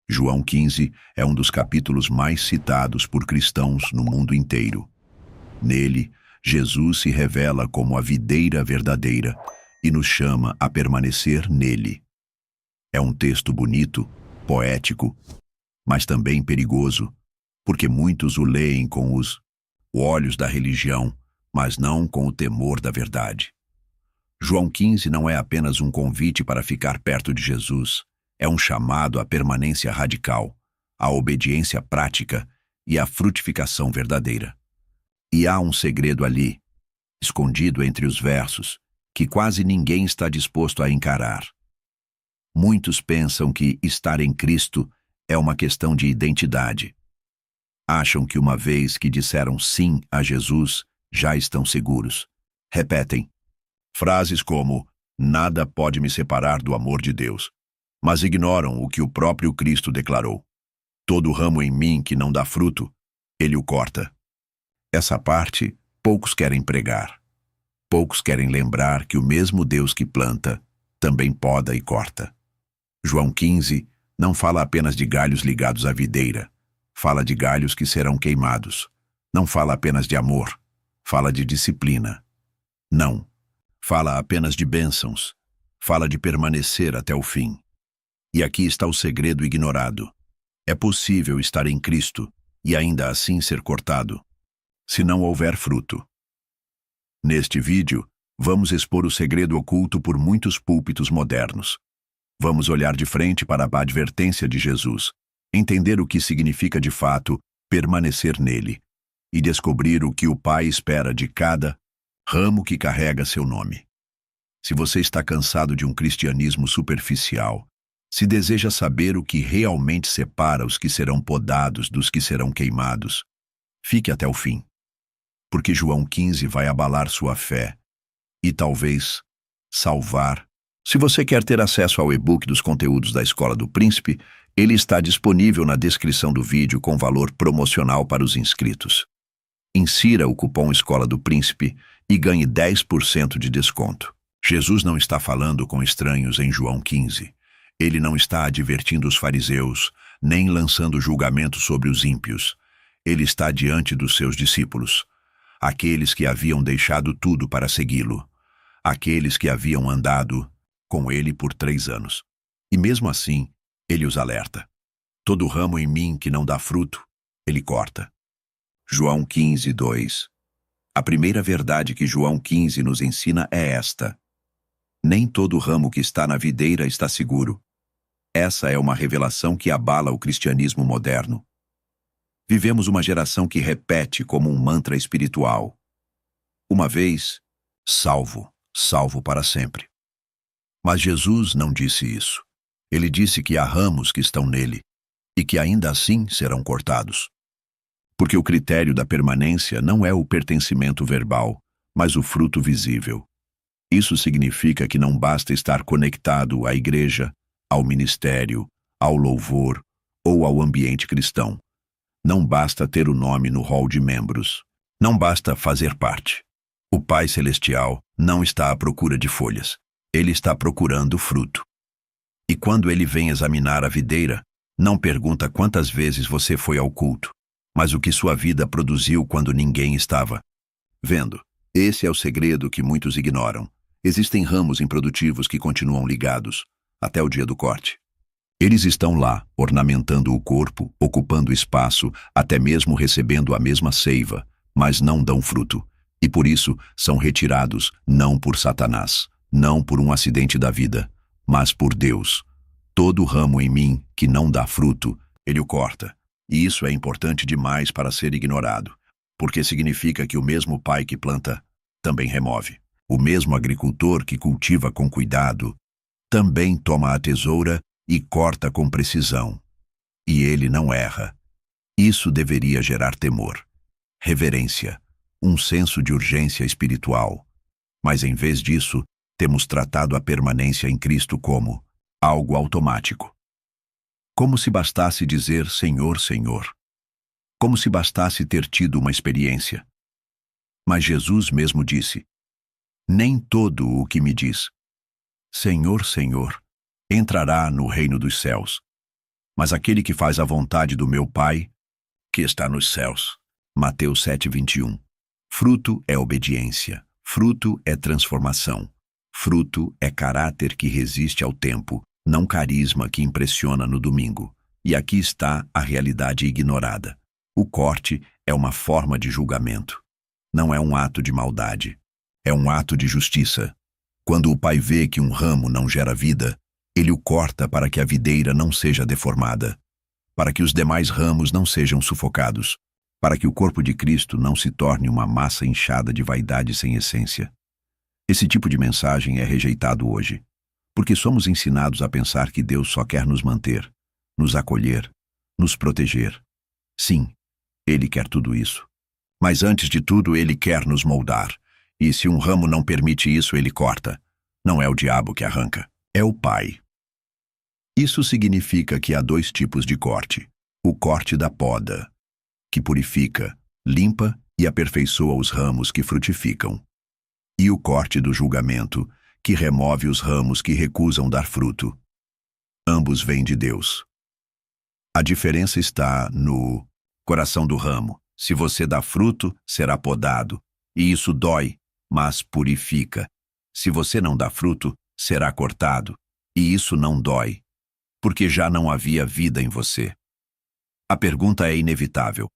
João 15 é um dos capítulos mais citados por cristãos no mundo inteiro. Nele, Jesus se revela como a videira verdadeira e nos chama a permanecer nele. É um texto bonito, poético, mas também perigoso, porque muitos o leem com os olhos da religião, mas não com o temor da verdade. João 15 não é apenas um convite para ficar perto de Jesus, é um chamado à permanência radical, à obediência prática e à frutificação verdadeira. E há um segredo ali, escondido entre os versos, que quase ninguém está disposto a encarar. Muitos pensam que estar em Cristo é uma questão de identidade. Acham que uma vez que disseram sim a Jesus, já estão seguros. Repetem frases como, nada pode me separar do amor de Deus, mas ignoram o que o próprio Cristo declarou. Todo ramo em mim que não dá fruto, ele o corta. Essa parte, poucos querem pregar. Poucos querem lembrar que o mesmo Deus que planta, também poda e corta. João 15 não fala apenas de galhos ligados à videira, fala de galhos que serão queimados. Não fala apenas de amor, fala de disciplina. Não, fala apenas de bênçãos, fala de permanecer até o fim. E aqui está o segredo ignorado. É possível estar em Cristo e ainda assim ser cortado, se não houver fruto. Neste vídeo, vamos expor o segredo oculto por muitos púlpitos modernos. Vamos olhar de frente para a advertência de Jesus, entender o que significa de fato permanecer nele e descobrir o que o Pai espera de cada ramo que carrega seu nome. Se você está cansado de um cristianismo superficial, se deseja saber o que realmente separa os que serão podados dos que serão queimados, fique até o fim. Porque João 15 vai abalar sua fé e talvez salvar. Se você quer ter acesso ao e-book dos conteúdos da Escola do Príncipe, ele está disponível na descrição do vídeo com valor promocional para os inscritos. Insira o cupom Escola do Príncipe e ganhe 10% de desconto. Jesus não está falando com estranhos em João 15. Ele não está advertindo os fariseus, nem lançando julgamento sobre os ímpios. Ele está diante dos seus discípulos, aqueles que haviam deixado tudo para segui-lo, aqueles que haviam andado com ele por 3 anos. E mesmo assim, ele os alerta. Todo ramo em mim que não dá fruto, ele corta. João 15, 2. A primeira verdade que João 15 nos ensina é esta. Nem todo ramo que está na videira está seguro. Essa é uma revelação que abala o cristianismo moderno. Vivemos uma geração que repete como um mantra espiritual. Uma vez, salvo, salvo para sempre. Mas Jesus não disse isso. Ele disse que há ramos que estão nele e que ainda assim serão cortados. Porque o critério da permanência não é o pertencimento verbal, mas o fruto visível. Isso significa que não basta estar conectado à igreja, ao ministério, ao louvor ou ao ambiente cristão. Não basta ter o nome no hall de membros. Não basta fazer parte. O Pai Celestial não está à procura de folhas. Ele está procurando fruto. E quando ele vem examinar a videira, não pergunta quantas vezes você foi ao culto, mas o que sua vida produziu quando ninguém estava vendo. Esse é o segredo que muitos ignoram. Existem ramos improdutivos que continuam ligados até o dia do corte. Eles estão lá, ornamentando o corpo, ocupando espaço, até mesmo recebendo a mesma seiva, mas não dão fruto. E por isso são retirados não por Satanás, não por um acidente da vida, mas por Deus. Todo ramo em mim que não dá fruto, ele o corta. E isso é importante demais para ser ignorado, porque significa que o mesmo Pai que planta também remove. O mesmo agricultor que cultiva com cuidado também toma a tesoura e corta com precisão. E ele não erra. Isso deveria gerar temor, reverência, um senso de urgência espiritual. Mas em vez disso, temos tratado a permanência em Cristo como algo automático. Como se bastasse dizer Senhor, Senhor. Como se bastasse ter tido uma experiência. Mas Jesus mesmo disse, nem todo o que me diz, Senhor, Senhor, entrará no reino dos céus, mas aquele que faz a vontade do meu Pai, que está nos céus. Mateus 7:21. Fruto é obediência, fruto é transformação, fruto é caráter que resiste ao tempo, não carisma que impressiona no domingo. E aqui está a realidade ignorada. O corte é uma forma de julgamento. Não é um ato de maldade, é um ato de justiça. Quando o pai vê que um ramo não gera vida, ele o corta para que a videira não seja deformada, para que os demais ramos não sejam sufocados, para que o corpo de Cristo não se torne uma massa inchada de vaidade sem essência. Esse tipo de mensagem é rejeitado hoje, porque somos ensinados a pensar que Deus só quer nos manter, nos acolher, nos proteger. Sim, Ele quer tudo isso. Mas antes de tudo, Ele quer nos moldar. E se um ramo não permite isso, Ele corta. Não é o diabo que arranca, é o Pai. Isso significa que há dois tipos de corte. O corte da poda, que purifica, limpa e aperfeiçoa os ramos que frutificam. E o corte do julgamento, que remove os ramos que recusam dar fruto. Ambos vêm de Deus. A diferença está no coração do ramo. Se você dá fruto, será podado. E isso dói, mas purifica. Se você não dá fruto, será cortado. E isso não dói, porque já não havia vida em você. A pergunta é inevitável.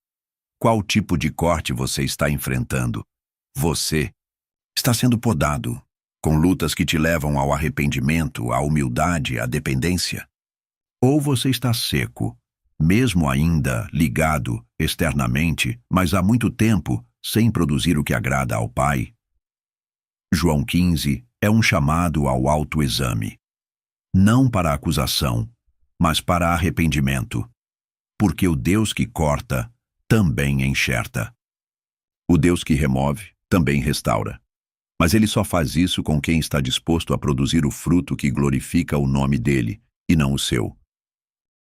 Qual tipo de corte você está enfrentando? Você está sendo podado, com lutas que te levam ao arrependimento, à humildade, à dependência? Ou você está seco, mesmo ainda ligado externamente, mas há muito tempo, sem produzir o que agrada ao Pai? João 15 é um chamado ao autoexame. Não para acusação, mas para arrependimento. Porque o Deus que corta também enxerta. O Deus que remove também restaura. Mas Ele só faz isso com quem está disposto a produzir o fruto que glorifica o nome dele, e não o seu.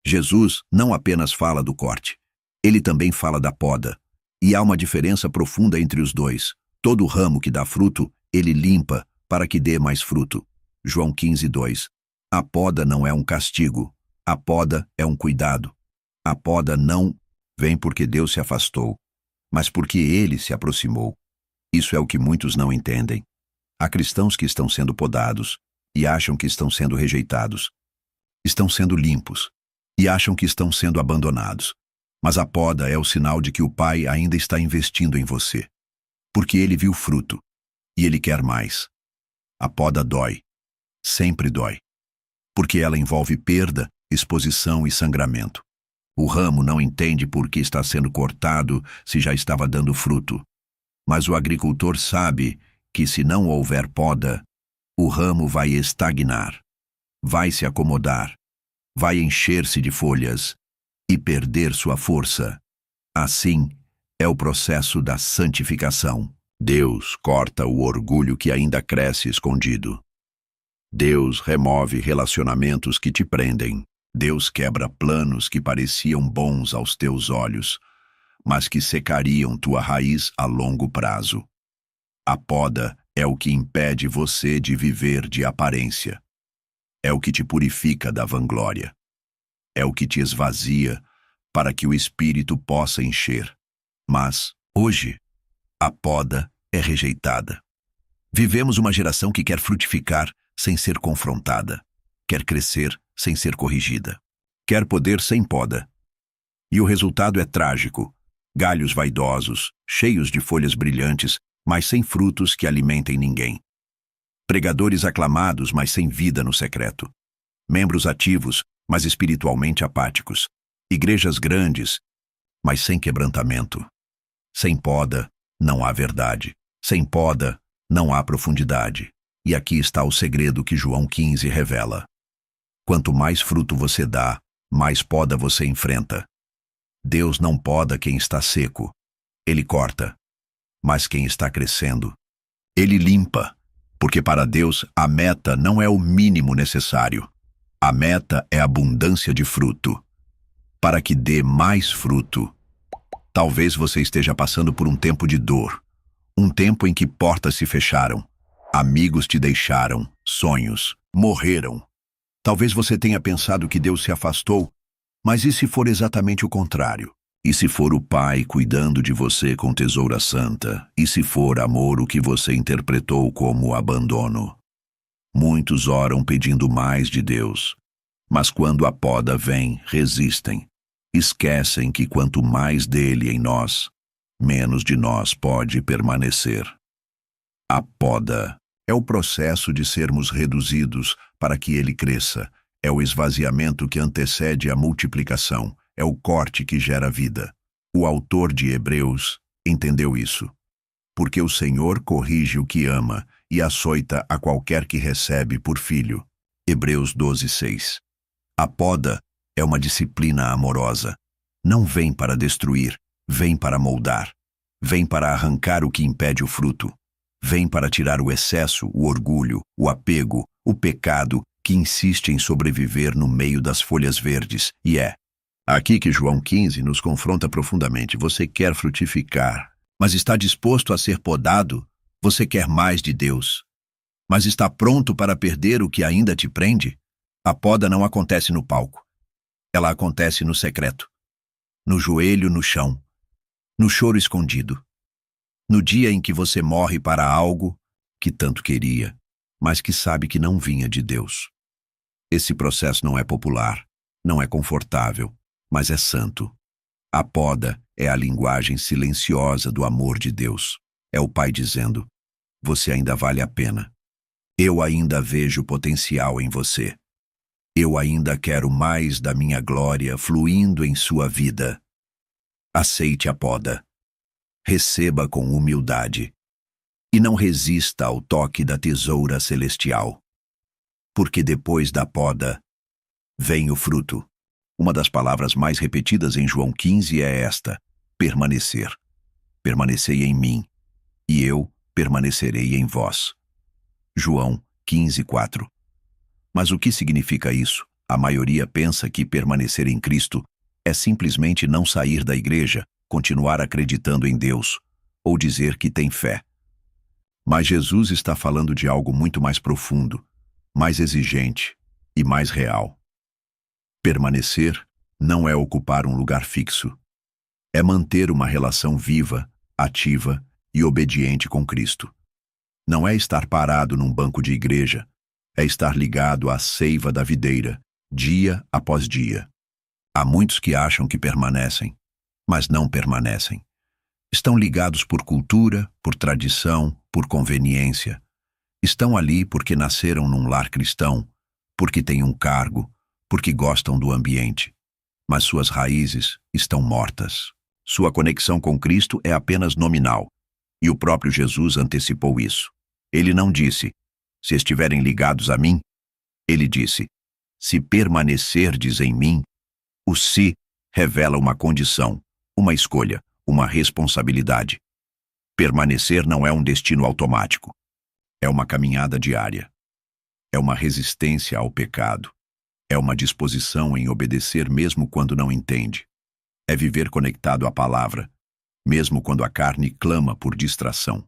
Jesus não apenas fala do corte, Ele também fala da poda. E há uma diferença profunda entre os dois. Todo ramo que dá fruto, Ele limpa para que dê mais fruto. João 15:2. A poda não é um castigo. A poda é um cuidado. A poda não vem porque Deus se afastou, mas porque Ele se aproximou. Isso é o que muitos não entendem. Há cristãos que estão sendo podados e acham que estão sendo rejeitados. Estão sendo limpos e acham que estão sendo abandonados. Mas a poda é o sinal de que o Pai ainda está investindo em você. Porque Ele viu fruto e Ele quer mais. A poda dói. Sempre dói. Porque ela envolve perda, exposição e sangramento. O ramo não entende por que está sendo cortado se já estava dando fruto. Mas o agricultor sabe que se não houver poda, o ramo vai estagnar, vai se acomodar, vai encher-se de folhas e perder sua força. Assim é o processo da santificação. Deus corta o orgulho que ainda cresce escondido. Deus remove relacionamentos que te prendem. Deus quebra planos que pareciam bons aos teus olhos, mas que secariam tua raiz a longo prazo. A poda é o que impede você de viver de aparência. É o que te purifica da vanglória. É o que te esvazia para que o Espírito possa encher. Mas, hoje, a poda é rejeitada. Vivemos uma geração que quer frutificar sem ser confrontada, quer crescer sem ser corrigida, quer poder sem poda. E o resultado é trágico. Galhos vaidosos, cheios de folhas brilhantes, mas sem frutos que alimentem ninguém. Pregadores aclamados, mas sem vida no secreto. Membros ativos, mas espiritualmente apáticos. Igrejas grandes, mas sem quebrantamento. Sem poda, não há verdade. Sem poda, não há profundidade. E aqui está o segredo que João 15 revela. Quanto mais fruto você dá, mais poda você enfrenta. Deus não poda quem está seco. Ele corta. Mas quem está crescendo, Ele limpa. Porque para Deus a meta não é o mínimo necessário. A meta é a abundância de fruto. Para que dê mais fruto. Talvez você esteja passando por um tempo de dor. Um tempo em que portas se fecharam. Amigos te deixaram. Sonhos morreram. Talvez você tenha pensado que Deus se afastou, Mas e se for exatamente o contrário? E se for o pai cuidando de você com tesoura santa? E se for amor o que você interpretou como abandono? Muitos oram pedindo mais de Deus, mas quando a poda vem, resistem. Esquecem que quanto mais dele em nós, menos de nós pode permanecer. A poda é o processo de sermos reduzidos para que ele cresça. É o esvaziamento que antecede a multiplicação. É o corte que gera vida. O autor de Hebreus entendeu isso. Porque o Senhor corrige o que ama e açoita a qualquer que recebe por filho. Hebreus 12:6. A poda é uma disciplina amorosa. Não vem para destruir, vem para moldar. Vem para arrancar o que impede o fruto. Vem para tirar o excesso, o orgulho, o apego, o pecado que insiste em sobreviver no meio das folhas verdes. E é aqui que João 15 nos confronta profundamente. Você quer frutificar, mas está disposto a ser podado? Você quer mais de Deus, mas está pronto para perder o que ainda te prende? A poda não acontece no palco. Ela acontece no secreto, no joelho no chão, no choro escondido. No dia em que você morre para algo que tanto queria, mas que sabe que não vinha de Deus. Esse processo não é popular, não é confortável, mas é santo. A poda é a linguagem silenciosa do amor de Deus. É o Pai dizendo: você ainda vale a pena. Eu ainda vejo potencial em você. Eu ainda quero mais da minha glória fluindo em sua vida. Aceite a poda. Receba com humildade. E não resista ao toque da tesoura celestial. Porque depois da poda, vem o fruto. Uma das palavras mais repetidas em João 15 é esta: permanecer. Permanecei em mim, e eu permanecerei em vós. João 15:4. Mas o que significa isso? A maioria pensa que permanecer em Cristo é simplesmente não sair da igreja, continuar acreditando em Deus, ou dizer que tem fé. Mas Jesus está falando de algo muito mais profundo, mais exigente e mais real. Permanecer não é ocupar um lugar fixo. É manter uma relação viva, ativa e obediente com Cristo. Não é estar parado num banco de igreja, é estar ligado à seiva da videira, dia após dia. Há muitos que acham que permanecem, mas não permanecem. Estão ligados por cultura, por tradição, por conveniência. Estão ali porque nasceram num lar cristão, porque têm um cargo, porque gostam do ambiente. Mas suas raízes estão mortas. Sua conexão com Cristo é apenas nominal. E o próprio Jesus antecipou isso. Ele não disse: se estiverem ligados a mim. Ele disse: se permanecerdes em mim. O se revela uma condição, uma escolha, uma responsabilidade. Permanecer não é um destino automático. É uma caminhada diária. É uma resistência ao pecado. É uma disposição em obedecer mesmo quando não entende. É viver conectado à palavra, mesmo quando a carne clama por distração.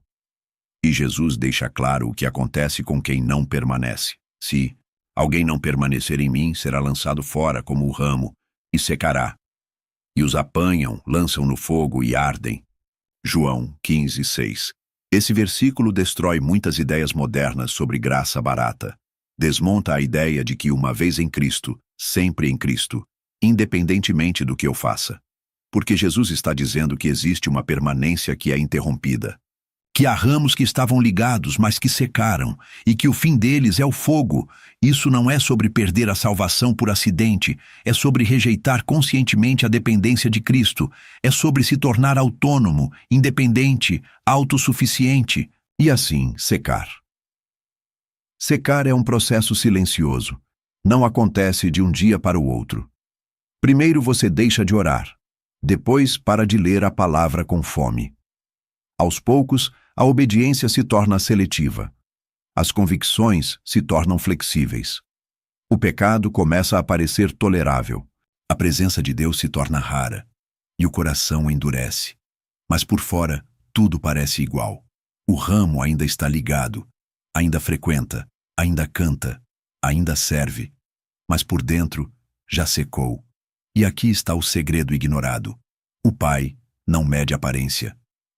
E Jesus deixa claro o que acontece com quem não permanece. Se alguém não permanecer em mim, será lançado fora como o ramo e secará. E os apanham, lançam no fogo e ardem. João 15:6. Esse versículo destrói muitas ideias modernas sobre graça barata. Desmonta a ideia de que uma vez em Cristo, sempre em Cristo, independentemente do que eu faça. Porque Jesus está dizendo que existe uma permanência que é interrompida. Que há ramos que estavam ligados, mas que secaram, e que o fim deles é o fogo. Isso não é sobre perder a salvação por acidente, é sobre rejeitar conscientemente a dependência de Cristo, é sobre se tornar autônomo, independente, autossuficiente, e assim secar. Secar é um processo silencioso. Não acontece de um dia para o outro. Primeiro você deixa de orar, depois para de ler a palavra com fome. Aos poucos, a obediência se torna seletiva. As convicções se tornam flexíveis. O pecado começa a parecer tolerável. A presença de Deus se torna rara. E o coração endurece. Mas por fora, tudo parece igual. O ramo ainda está ligado, ainda frequenta, ainda canta, ainda serve. Mas por dentro, já secou. E aqui está o segredo ignorado. O Pai não mede aparência.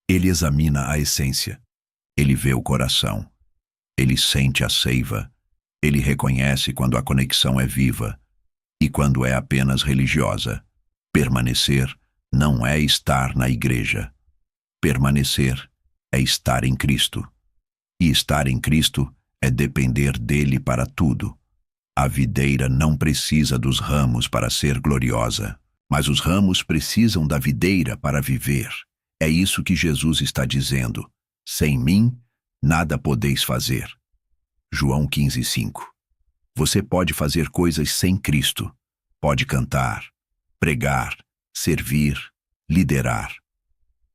Ele examina a essência. Ele vê o coração. Ele sente a seiva. Ele reconhece quando a conexão é viva e quando é apenas religiosa. Permanecer não é estar na igreja. Permanecer é estar em Cristo. E estar em Cristo é depender dele para tudo. A videira não precisa dos ramos para ser gloriosa, mas os ramos precisam da videira para viver. É isso que Jesus está dizendo. Sem mim, nada podeis fazer. João 15:5. Você pode fazer coisas sem Cristo. Pode cantar, pregar, servir, liderar.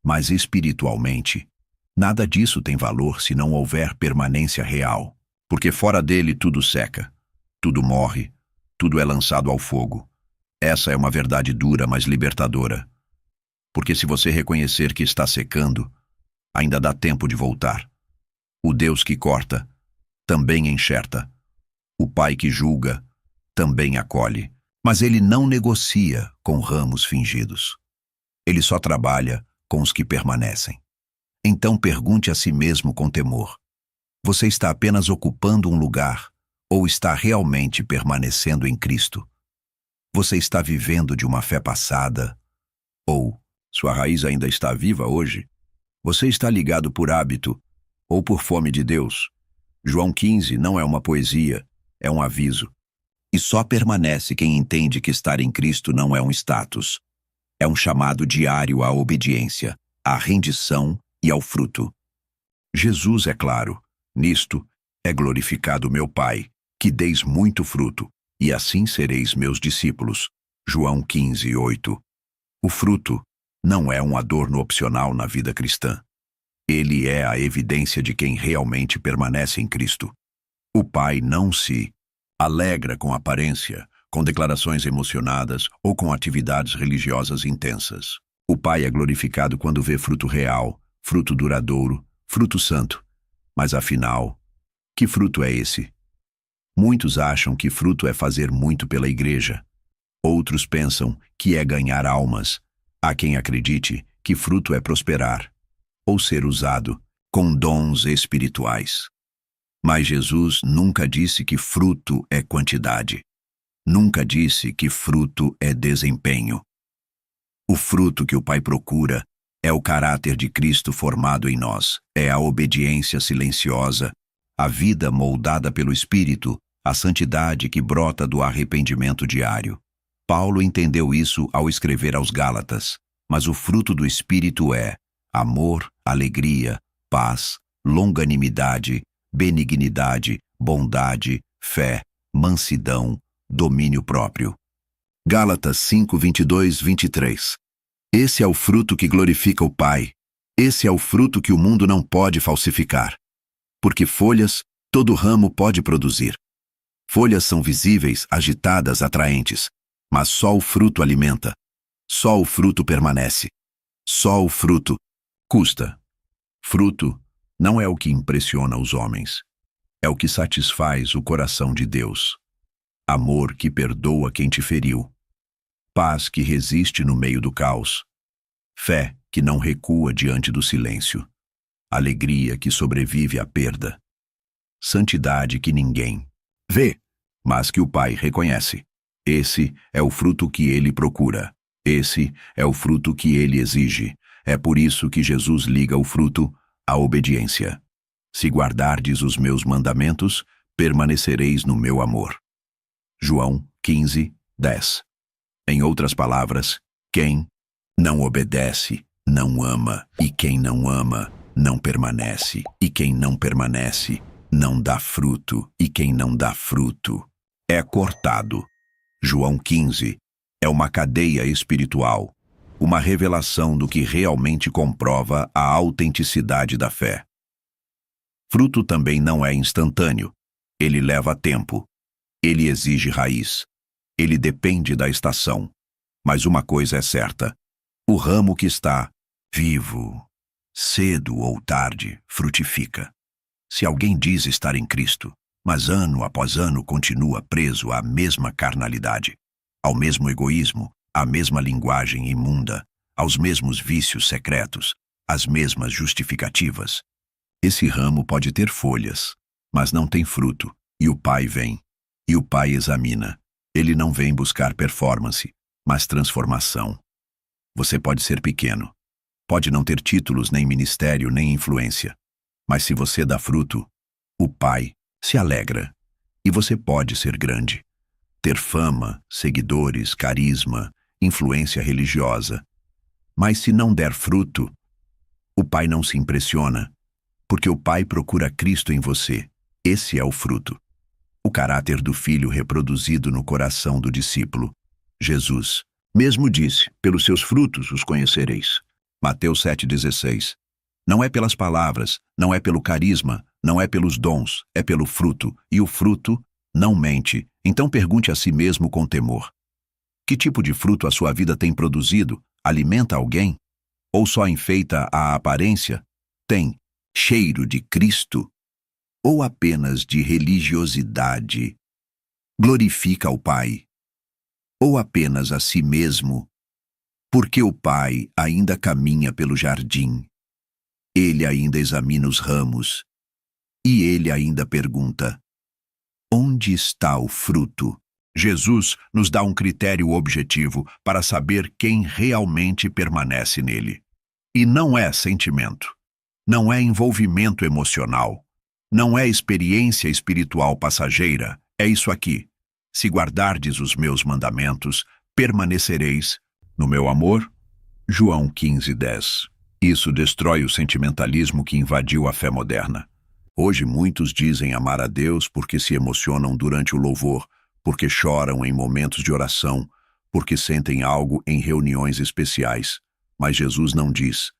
Mas espiritualmente, nada disso tem valor se não houver permanência real, porque fora dele tudo seca. Tudo morre, tudo é lançado ao fogo. Essa é uma verdade dura, mas libertadora. Porque se você reconhecer que está secando, ainda dá tempo de voltar. O Deus que corta, também enxerta. O Pai que julga, também acolhe. Mas ele não negocia com ramos fingidos. Ele só trabalha com os que permanecem. Então pergunte a si mesmo com temor: você está apenas ocupando um lugar ou está realmente permanecendo em Cristo? Você está vivendo de uma fé passada? Ou sua raiz ainda está viva hoje? Você está ligado por hábito ou por fome de Deus? João 15 não é uma poesia, é um aviso. E só permanece quem entende que estar em Cristo não é um status. É um chamado diário à obediência, à rendição e ao fruto. Jesus é claro: nisto é glorificado meu Pai, que deis muito fruto, e assim sereis meus discípulos. João 15:8. O fruto não é um adorno opcional na vida cristã. Ele é a evidência de quem realmente permanece em Cristo. O Pai não se alegra com aparência, com declarações emocionadas ou com atividades religiosas intensas. O Pai é glorificado quando vê fruto real, fruto duradouro, fruto santo. Mas afinal, que fruto é esse? Muitos acham que fruto é fazer muito pela igreja. Outros pensam que é ganhar almas. Há quem acredite que fruto é prosperar, ou ser usado com dons espirituais. Mas Jesus nunca disse que fruto é quantidade. Nunca disse que fruto é desempenho. O fruto que o Pai procura é o caráter de Cristo formado em nós. É a obediência silenciosa, a vida moldada pelo Espírito, a santidade que brota do arrependimento diário. Paulo entendeu isso ao escrever aos Gálatas, mas o fruto do Espírito é amor, alegria, paz, longanimidade, benignidade, bondade, fé, mansidão, domínio próprio. Gálatas 5:22-23. Esse é o fruto que glorifica o Pai. Esse é o fruto que o mundo não pode falsificar. Porque folhas, todo ramo pode produzir. Folhas são visíveis, agitadas, atraentes, mas só o fruto alimenta. Só o fruto permanece. Só o fruto custa. Fruto não é o que impressiona os homens. É o que satisfaz o coração de Deus. Amor que perdoa quem te feriu. Paz que resiste no meio do caos. Fé que não recua diante do silêncio. Alegria que sobrevive à perda. Santidade que ninguém vê, mas que o Pai reconhece. Esse é o fruto que ele procura. Esse é o fruto que ele exige. É por isso que Jesus liga o fruto à obediência. Se guardardes os meus mandamentos, permanecereis no meu amor. João 15:10. Em outras palavras, quem não obedece, não ama, e quem não ama, não permanece, e quem não permanece, não dá fruto, e quem não dá fruto é cortado. João 15 é uma cadeia espiritual, uma revelação do que realmente comprova a autenticidade da fé. Fruto também não é instantâneo. Ele leva tempo. Ele exige raiz. Ele depende da estação. Mas uma coisa é certa: o ramo que está vivo, cedo ou tarde, frutifica. Se alguém diz estar em Cristo, mas ano após ano continua preso à mesma carnalidade, ao mesmo egoísmo, a mesma linguagem imunda, aos mesmos vícios secretos, as mesmas justificativas. Esse ramo pode ter folhas, mas não tem fruto, e o pai vem, e o pai examina. Ele não vem buscar performance, mas transformação. Você pode ser pequeno, pode não ter títulos, nem ministério, nem influência, mas se você dá fruto, o pai se alegra, e você pode ser grande. Ter fama, seguidores, carisma, influência religiosa. Mas se não der fruto, o pai não se impressiona, porque o pai procura Cristo em você. Esse é o fruto. O caráter do filho reproduzido no coração do discípulo. Jesus mesmo disse, pelos seus frutos os conhecereis. Mateus 7,16. Não é pelas palavras, não é pelo carisma, não é pelos dons, é pelo fruto, e o fruto não mente. Então pergunte a si mesmo com temor. Que tipo de fruto a sua vida tem produzido? Alimenta alguém? Ou só enfeita a aparência? Tem cheiro de Cristo? Ou apenas de religiosidade? Glorifica o Pai? Ou apenas a si mesmo? Porque o Pai ainda caminha pelo jardim. Ele ainda examina os ramos. E ele ainda pergunta: onde está o fruto? Jesus nos dá um critério objetivo para saber quem realmente permanece nele. E não é sentimento, não é envolvimento emocional, não é experiência espiritual passageira, é isso aqui. Se guardardes os meus mandamentos, permanecereis no meu amor. João 15:10. Isso destrói o sentimentalismo que invadiu a fé moderna. Hoje muitos dizem amar a Deus porque se emocionam durante o louvor, porque choram em momentos de oração, porque sentem algo em reuniões especiais. Mas Jesus não diz: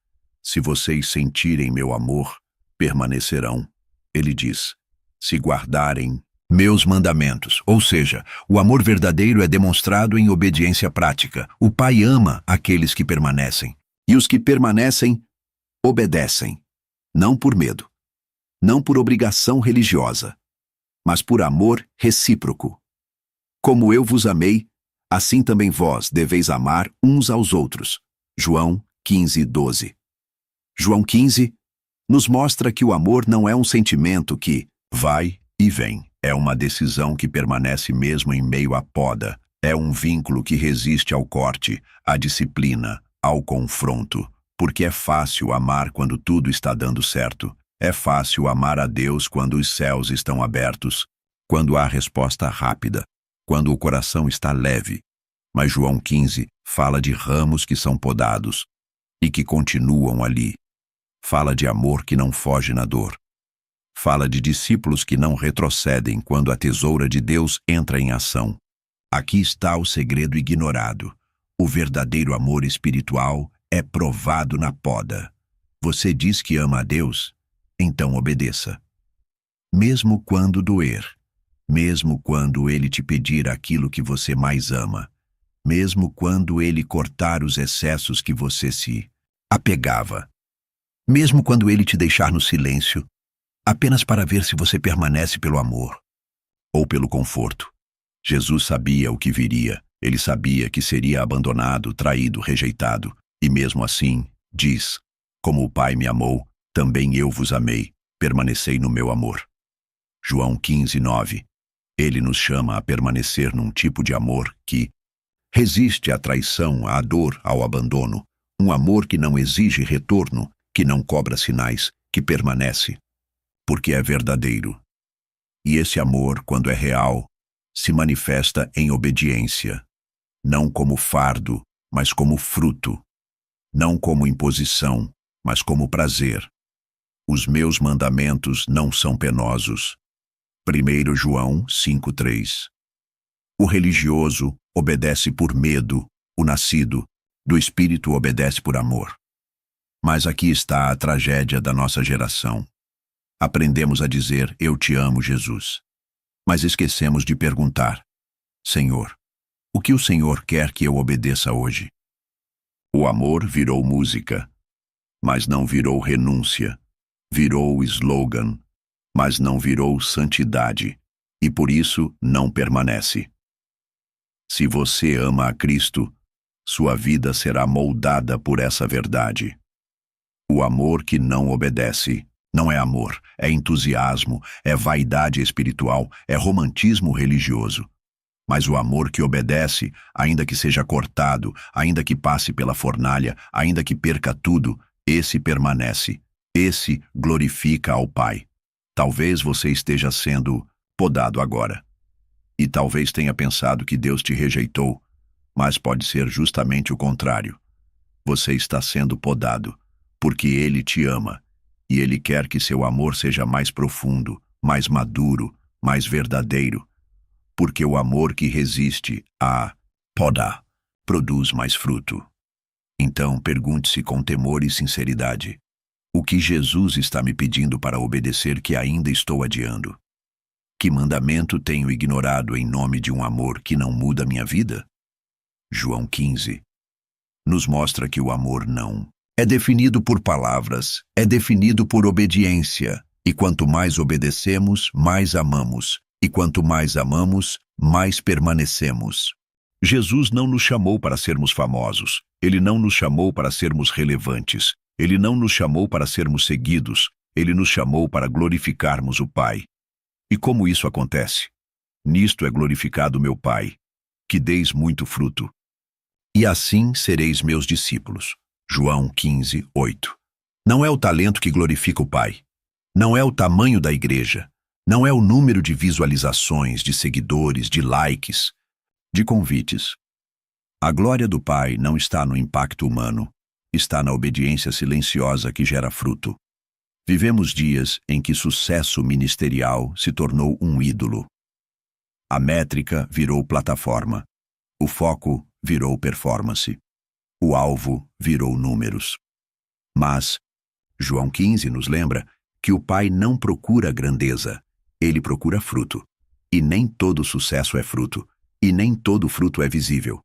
se vocês sentirem meu amor, permanecerão. Ele diz: se guardarem meus mandamentos. Ou seja, o amor verdadeiro é demonstrado em obediência prática. O Pai ama aqueles que permanecem. E os que permanecem, obedecem. Não por medo, não por obrigação religiosa, mas por amor recíproco. Como eu vos amei, assim também vós deveis amar uns aos outros. João 15:12. João 15 nos mostra que o amor não é um sentimento que vai e vem. É uma decisão que permanece mesmo em meio à poda. É um vínculo que resiste ao corte, à disciplina, ao confronto. Porque é fácil amar quando tudo está dando certo. É fácil amar a Deus quando os céus estão abertos, quando há resposta rápida, quando o coração está leve. Mas João 15 fala de ramos que são podados e que continuam ali. Fala de amor que não foge na dor. Fala de discípulos que não retrocedem quando a tesoura de Deus entra em ação. Aqui está o segredo ignorado. O verdadeiro amor espiritual é provado na poda. Você diz que ama a Deus? Então obedeça. Mesmo quando doer, mesmo quando Ele te pedir aquilo que você mais ama, mesmo quando Ele cortar os excessos que você se apegava, mesmo quando Ele te deixar no silêncio, apenas para ver se você permanece pelo amor ou pelo conforto. Jesus sabia o que viria. Ele sabia que seria abandonado, traído, rejeitado. E mesmo assim, diz: como o Pai me amou, também eu vos amei. Permanecei no meu amor. João 15:9. Ele nos chama a permanecer num tipo de amor que resiste à traição, à dor, ao abandono. Um amor que não exige retorno, que não cobra sinais, que permanece, porque é verdadeiro. E esse amor, quando é real, se manifesta em obediência, não como fardo, mas como fruto, não como imposição, mas como prazer. Os meus mandamentos não são penosos. 1 João 5:3. O religioso obedece por medo, o nascido do Espírito obedece por amor. Mas aqui está a tragédia da nossa geração. Aprendemos a dizer: eu te amo, Jesus. Mas esquecemos de perguntar: Senhor, o que o Senhor quer que eu obedeça hoje? O amor virou música, mas não virou renúncia. Virou slogan, mas não virou santidade, e por isso não permanece. Se você ama a Cristo, sua vida será moldada por essa verdade. O amor que não obedece não é amor, é entusiasmo, é vaidade espiritual, é romantismo religioso. Mas o amor que obedece, ainda que seja cortado, ainda que passe pela fornalha, ainda que perca tudo, esse permanece. Esse glorifica ao Pai. Talvez você esteja sendo podado agora. E talvez tenha pensado que Deus te rejeitou, mas pode ser justamente o contrário. Você está sendo podado, porque Ele te ama, e Ele quer que seu amor seja mais profundo, mais maduro, mais verdadeiro, porque o amor que resiste à poda produz mais fruto. Então, pergunte-se com temor e sinceridade: o que Jesus está me pedindo para obedecer que ainda estou adiando? Que mandamento tenho ignorado em nome de um amor que não muda minha vida? João 15 nos mostra que o amor não é definido por palavras, é definido por obediência. E quanto mais obedecemos, mais amamos. E quanto mais amamos, mais permanecemos. Jesus não nos chamou para sermos famosos. Ele não nos chamou para sermos relevantes. Ele não nos chamou para sermos seguidos. Ele nos chamou para glorificarmos o Pai. E como isso acontece? Nisto é glorificado meu Pai, que deis muito fruto. E assim sereis meus discípulos. João 15, 8. Não é o talento que glorifica o Pai. Não é o tamanho da igreja. Não é o número de visualizações, de seguidores, de likes, de convites. A glória do Pai não está no impacto humano, está na obediência silenciosa que gera fruto. Vivemos dias em que sucesso ministerial se tornou um ídolo. A métrica virou plataforma. O foco virou performance. O alvo virou números. Mas João 15 nos lembra que o Pai não procura grandeza, ele procura fruto. E nem todo sucesso é fruto, e nem todo fruto é visível.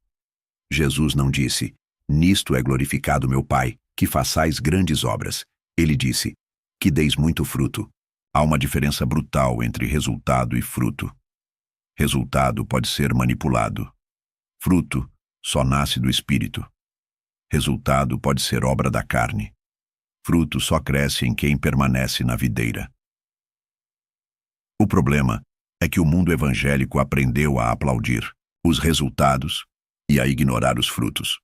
Jesus não disse: nisto é glorificado meu Pai, que façais grandes obras. Ele disse: que deis muito fruto. Há uma diferença brutal entre resultado e fruto. Resultado pode ser manipulado. Fruto só nasce do Espírito. Resultado pode ser obra da carne. Fruto só cresce em quem permanece na videira. O problema é que o mundo evangélico aprendeu a aplaudir os resultados e a ignorar os frutos.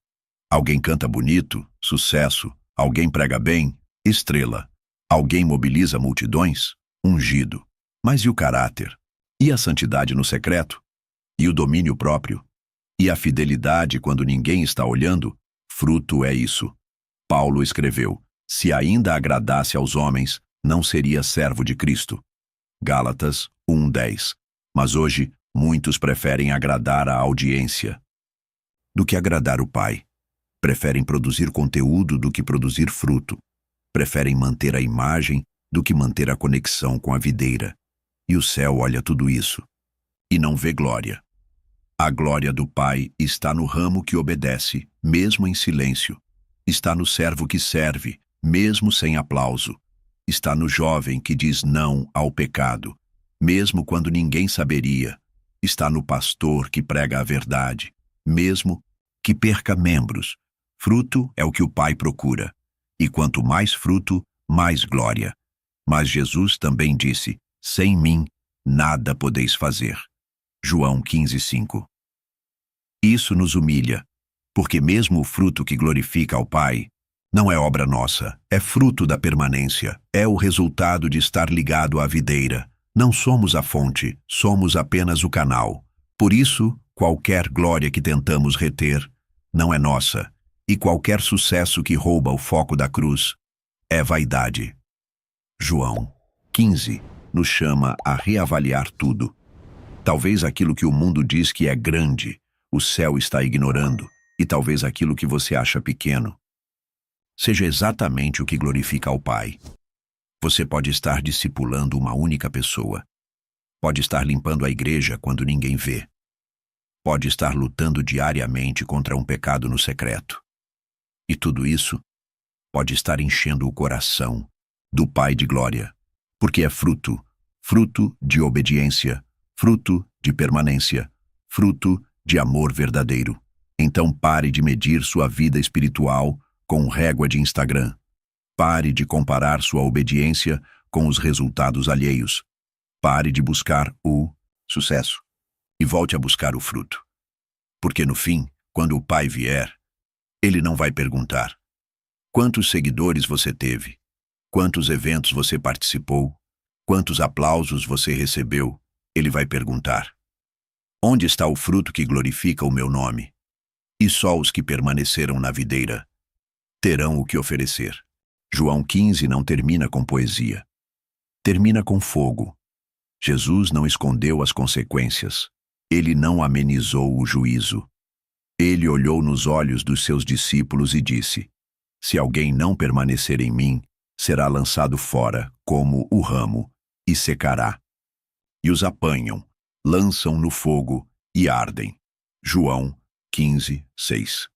Alguém canta bonito, sucesso. Alguém prega bem, estrela. Alguém mobiliza multidões, ungido. Mas e o caráter? E a santidade no secreto? E o domínio próprio? E a fidelidade quando ninguém está olhando? Fruto é isso. Paulo escreveu: se ainda agradasse aos homens, não seria servo de Cristo. Gálatas 1:10. Mas hoje, muitos preferem agradar a audiência do que agradar o Pai. Preferem produzir conteúdo do que produzir fruto. Preferem manter a imagem do que manter a conexão com a videira. E o céu olha tudo isso e não vê glória. A glória do Pai está no ramo que obedece, mesmo em silêncio. Está no servo que serve, mesmo sem aplauso. Está no jovem que diz não ao pecado, mesmo quando ninguém saberia. Está no pastor que prega a verdade, mesmo que perca membros. Fruto é o que o Pai procura. E quanto mais fruto, mais glória. Mas Jesus também disse: sem mim, nada podeis fazer. João 15:5. Isso nos humilha, porque mesmo o fruto que glorifica ao Pai não é obra nossa, é fruto da permanência, é o resultado de estar ligado à videira. Não somos a fonte, somos apenas o canal. Por isso, qualquer glória que tentamos reter não é nossa, e qualquer sucesso que rouba o foco da cruz é vaidade. João 15 nos chama a reavaliar tudo. Talvez aquilo que o mundo diz que é grande, o céu está ignorando, e talvez aquilo que você acha pequeno seja exatamente o que glorifica ao Pai. Você pode estar discipulando uma única pessoa. Pode estar limpando a igreja quando ninguém vê. Pode estar lutando diariamente contra um pecado no secreto. E tudo isso pode estar enchendo o coração do Pai de glória, porque é fruto de obediência, fruto de permanência, fruto de amor verdadeiro. Então pare de medir sua vida espiritual com régua de Instagram. Pare de comparar sua obediência com os resultados alheios. Pare de buscar o sucesso e volte a buscar o fruto. Porque no fim, quando o Pai vier, Ele não vai perguntar: quantos seguidores você teve? Quantos eventos você participou? Quantos aplausos você recebeu? Ele vai perguntar: onde está o fruto que glorifica o meu nome? E só os que permaneceram na videira terão o que oferecer. João 15 não termina com poesia. Termina com fogo. Jesus não escondeu as consequências. Ele não amenizou o juízo. Ele olhou nos olhos dos seus discípulos e disse: se alguém não permanecer em mim, será lançado fora, como o ramo, e secará. E os apanham, lançam no fogo e ardem. João 15, 6.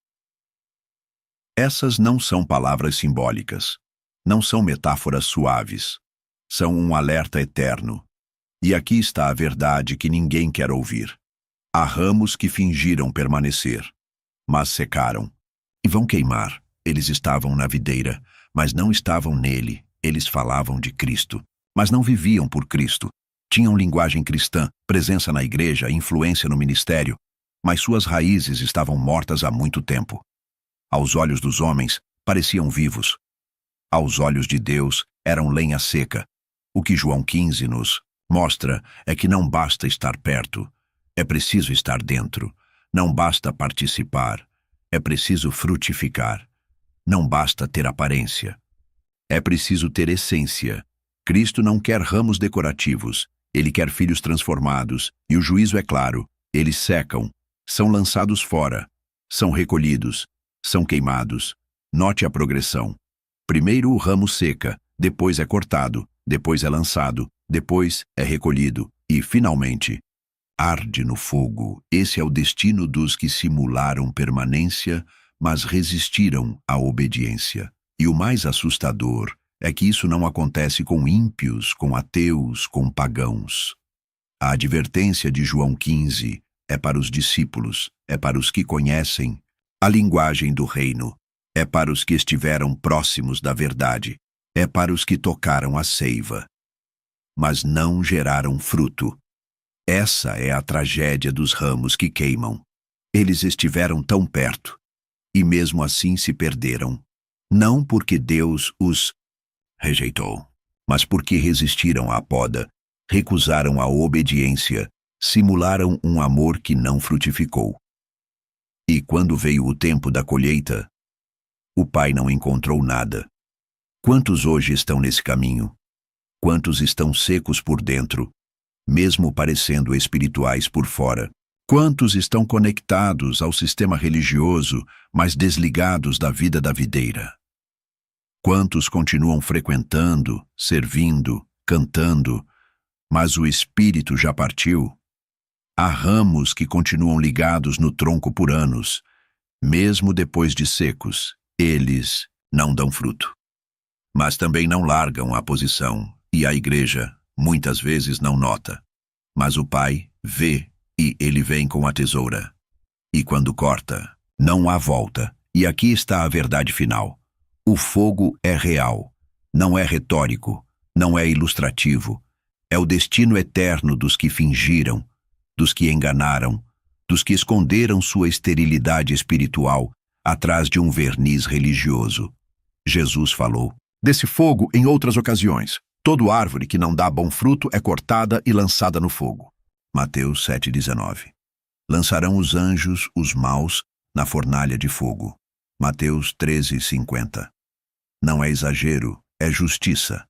Essas não são palavras simbólicas. Não são metáforas suaves. São um alerta eterno. E aqui está a verdade que ninguém quer ouvir. Há ramos que fingiram permanecer, mas secaram. E vão queimar. Eles estavam na videira, mas não estavam nele. Eles falavam de Cristo, mas não viviam por Cristo. Tinham linguagem cristã, presença na igreja, influência no ministério, mas suas raízes estavam mortas há muito tempo. Aos olhos dos homens, pareciam vivos. Aos olhos de Deus, eram lenha seca. O que João 15 nos mostra é que não basta estar perto, é preciso estar dentro. Não basta participar, é preciso frutificar. Não basta ter aparência, é preciso ter essência. Cristo não quer ramos decorativos, Ele quer filhos transformados, e o juízo é claro: eles secam, são lançados fora, são recolhidos, são queimados. Note a progressão. Primeiro o ramo seca, depois é cortado, depois é lançado, depois é recolhido e, finalmente, arde no fogo. Esse é o destino dos que simularam permanência, mas resistiram à obediência. E o mais assustador é que isso não acontece com ímpios, com ateus, com pagãos. A advertência de João 15 é para os discípulos, é para os que conhecem a linguagem do reino, é para os que estiveram próximos da verdade, é para os que tocaram a seiva, mas não geraram fruto. Essa é a tragédia dos ramos que queimam. Eles estiveram tão perto, e mesmo assim se perderam. Não porque Deus os rejeitou, mas porque resistiram à poda, recusaram a obediência, simularam um amor que não frutificou. E quando veio o tempo da colheita, o Pai não encontrou nada. Quantos hoje estão nesse caminho? Quantos estão secos por dentro, mesmo parecendo espirituais por fora? Quantos estão conectados ao sistema religioso, mas desligados da vida da videira? Quantos continuam frequentando, servindo, cantando, mas o espírito já partiu? Há ramos que continuam ligados no tronco por anos, mesmo depois de secos. Eles não dão fruto. Mas também não largam a posição, e a igreja muitas vezes não nota. Mas o Pai vê, e Ele vem com a tesoura. E quando corta, não há volta. E aqui está a verdade final. O fogo é real, não é retórico, não é ilustrativo. É o destino eterno dos que fingiram, dos que enganaram, dos que esconderam sua esterilidade espiritual atrás de um verniz religioso. Jesus falou desse fogo em outras ocasiões. Toda árvore que não dá bom fruto é cortada e lançada no fogo. Mateus 7,19. Lançarão os anjos, os maus, na fornalha de fogo. Mateus 13,50. Não é exagero, é justiça.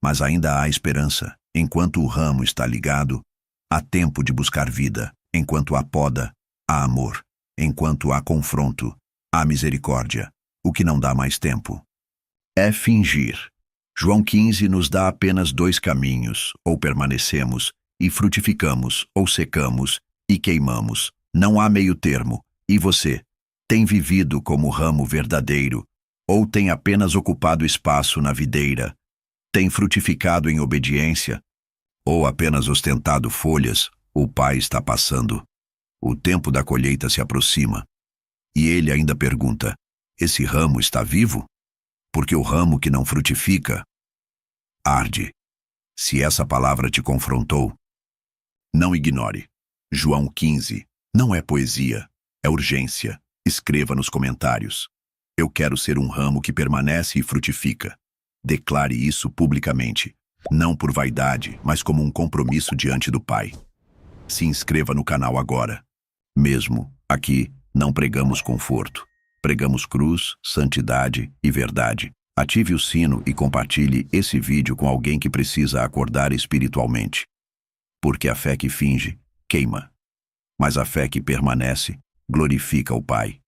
Mas ainda há esperança. Enquanto o ramo está ligado, há tempo de buscar vida. Enquanto há poda, há amor. Enquanto há confronto, há misericórdia. O que não dá mais tempo é fingir. João 15 nos dá apenas dois caminhos: ou permanecemos e frutificamos, ou secamos e queimamos. Não há meio termo. E você, tem vivido como ramo verdadeiro, ou tem apenas ocupado espaço na videira? Tem frutificado em obediência, ou apenas ostentado folhas? O Pai está passando. O tempo da colheita se aproxima. E ele ainda pergunta: esse ramo está vivo? Porque o ramo que não frutifica arde. Se essa palavra te confrontou, não ignore. João 15. Não é poesia, é urgência. Escreva nos comentários: eu quero ser um ramo que permanece e frutifica. Declare isso publicamente, não por vaidade, mas como um compromisso diante do Pai. Se inscreva no canal agora. Mesmo aqui, não pregamos conforto. Pregamos cruz, santidade e verdade. Ative o sino e compartilhe esse vídeo com alguém que precisa acordar espiritualmente. Porque a fé que finge, queima. Mas a fé que permanece, glorifica o Pai.